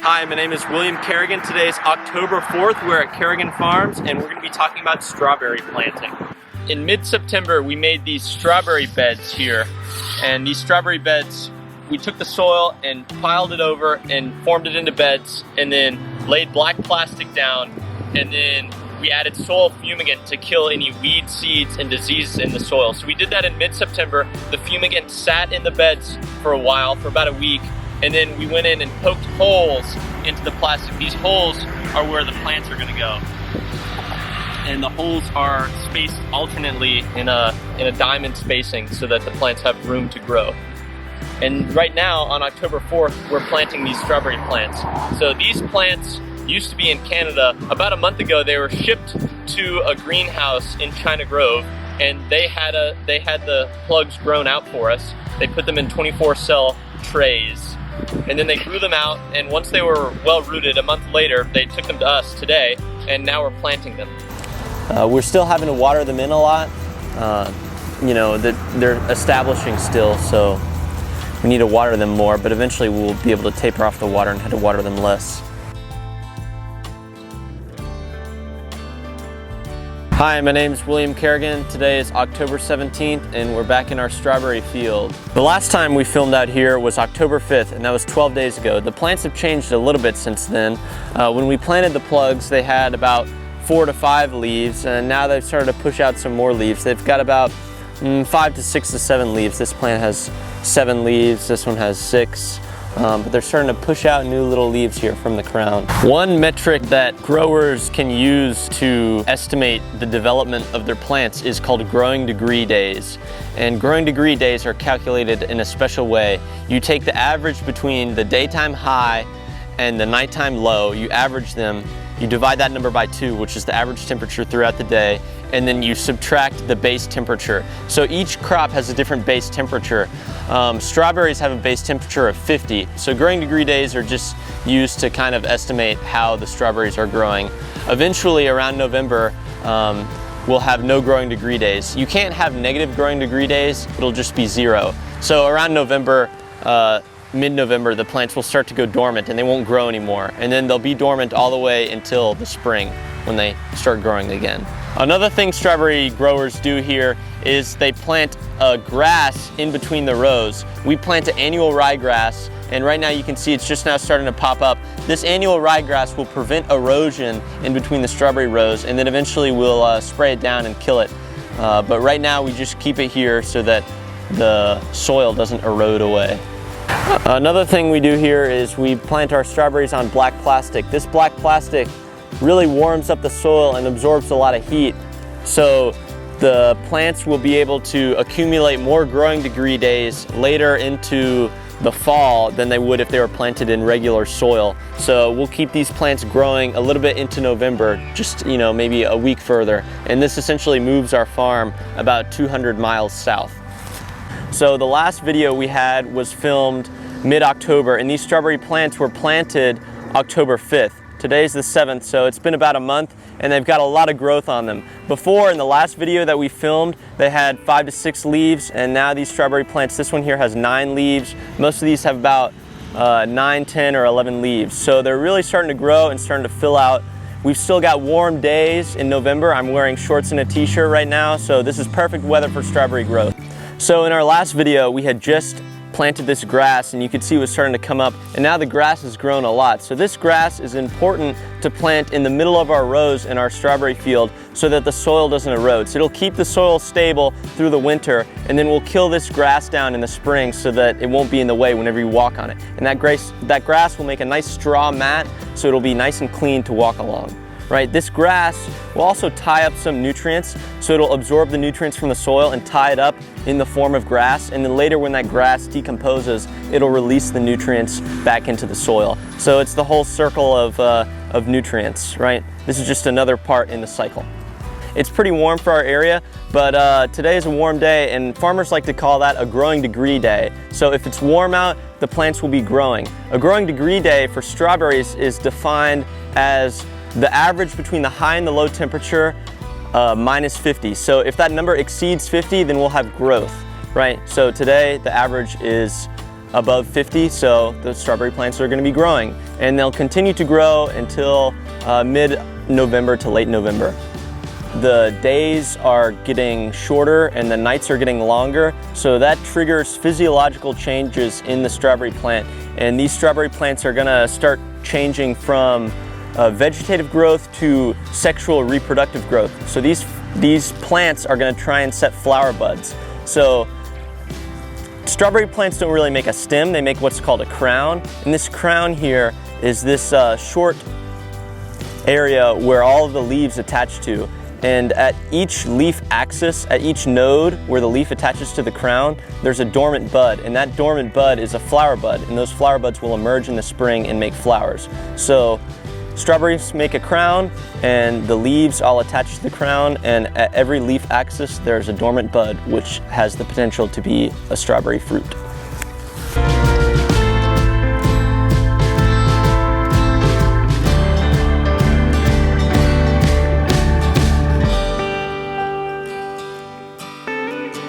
Hi, my name is William Carrigan. Today is October 4th. We're at Carrigan Farms and we're going to be talking about strawberry planting. In mid-September, we made these strawberry beds here. And these strawberry beds, we took the soil and piled it over and formed it into beds and then laid black plastic down. And then we added soil fumigant to kill any weed seeds and diseases in the soil. So we did that in mid-September. The fumigant sat in the beds for a while, for about a week. And then we went in and poked holes into the plastic. These holes are where the plants are gonna go. And the holes are spaced alternately in a diamond spacing so that the plants have room to grow. And right now, on October 4th, we're planting these strawberry plants. So these plants used to be in Canada. About a month ago, they were shipped to a greenhouse in China Grove, and they had the plugs grown out for us. They put them in 24-cell trays. And then they grew them out, and once they were well rooted, a month later, they took them to us today, and now we're planting them. We're still having to water them in a lot. You know, they're establishing still, so we need to water them more, but eventually we'll be able to taper off the water and have to water them less. Hi, my name is William Carrigan. Today is October 17th and we're back in our strawberry field. The last time we filmed out here was October 5th and that was 12 days ago. The plants have changed a little bit since then. When we planted the plugs, they had about 4 to 5 leaves, and now they've started to push out some more leaves. They've got about 5 to 6 to 7 leaves. This plant has 7 leaves, this one has 6. But they're starting to push out new little leaves here from the crown. One metric that growers can use to estimate the development of their plants is called growing degree days. And growing degree days are calculated in a special way. You take the average between the daytime high and the nighttime low, you average them, you divide that number by 2, which is the average temperature throughout the day, and then you subtract the base temperature. So each crop has a different base temperature. Strawberries have a base temperature of 50, so growing degree days are just used to kind of estimate how the strawberries are growing. Eventually, around November, we'll have no growing degree days. You can't have negative growing degree days, it'll just be 0. So around November, mid-November, the plants will start to go dormant and they won't grow anymore. And then they'll be dormant all the way until the spring when they start growing again. Another thing strawberry growers do here is they plant a grass in between the rows. We plant an annual ryegrass, and right now you can see it's just now starting to pop up. This annual ryegrass will prevent erosion in between the strawberry rows, and then eventually we'll spray it down and kill it. But right now we just keep it here so that the soil doesn't erode away. Another thing we do here is we plant our strawberries on black plastic. This black plastic really warms up the soil and absorbs a lot of heat. So the plants will be able to accumulate more growing degree days later into the fall than they would if they were planted in regular soil. So we'll keep these plants growing a little bit into November, just maybe a week further. And this essentially moves our farm about 200 miles south. So the last video we had was filmed mid-October, and these strawberry plants were planted October 5th. Today's the 7th, so it's been about a month, and they've got a lot of growth on them. Before, in the last video that we filmed, they had 5 to 6 leaves, and now these strawberry plants, this one here has 9 leaves. Most of these have about 9, 10, or 11 leaves. So they're really starting to grow and starting to fill out. We've still got warm days in November. I'm wearing shorts and a t-shirt right now, so this is perfect weather for strawberry growth. So in our last video, we had just planted this grass and you could see it was starting to come up, and now the grass has grown a lot. So this grass is important to plant in the middle of our rows in our strawberry field so that the soil doesn't erode. So it'll keep the soil stable through the winter, and then we'll kill this grass down in the spring so that it won't be in the way whenever you walk on it. And that grass will make a nice straw mat, so it'll be nice and clean to walk along. Right, this grass will also tie up some nutrients, so it'll absorb the nutrients from the soil and tie it up in the form of grass, and then later when that grass decomposes, it'll release the nutrients back into the soil. So it's the whole circle of nutrients, right? This is just another part in the cycle. It's pretty warm for our area, but today is a warm day, and farmers like to call that a growing degree day. So if it's warm out, the plants will be growing. A growing degree day for strawberries is defined as the average between the high and the low temperature minus 50. So if that number exceeds 50, then we'll have growth, right? So today the average is above 50, so the strawberry plants are going to be growing. And they'll continue to grow until mid-November to late November. The days are getting shorter and the nights are getting longer, so that triggers physiological changes in the strawberry plant. And these strawberry plants are gonna start changing from vegetative growth to sexual reproductive growth. So these plants are gonna try and set flower buds. So strawberry plants don't really make a stem, they make what's called a crown. And this crown here is this short area where all of the leaves attach to. And at each leaf axis, at each node where the leaf attaches to the crown, there's a dormant bud, and that dormant bud is a flower bud, and those flower buds will emerge in the spring and make flowers. So strawberries make a crown, and the leaves all attach to the crown, and at every leaf axis there's a dormant bud which has the potential to be a strawberry fruit.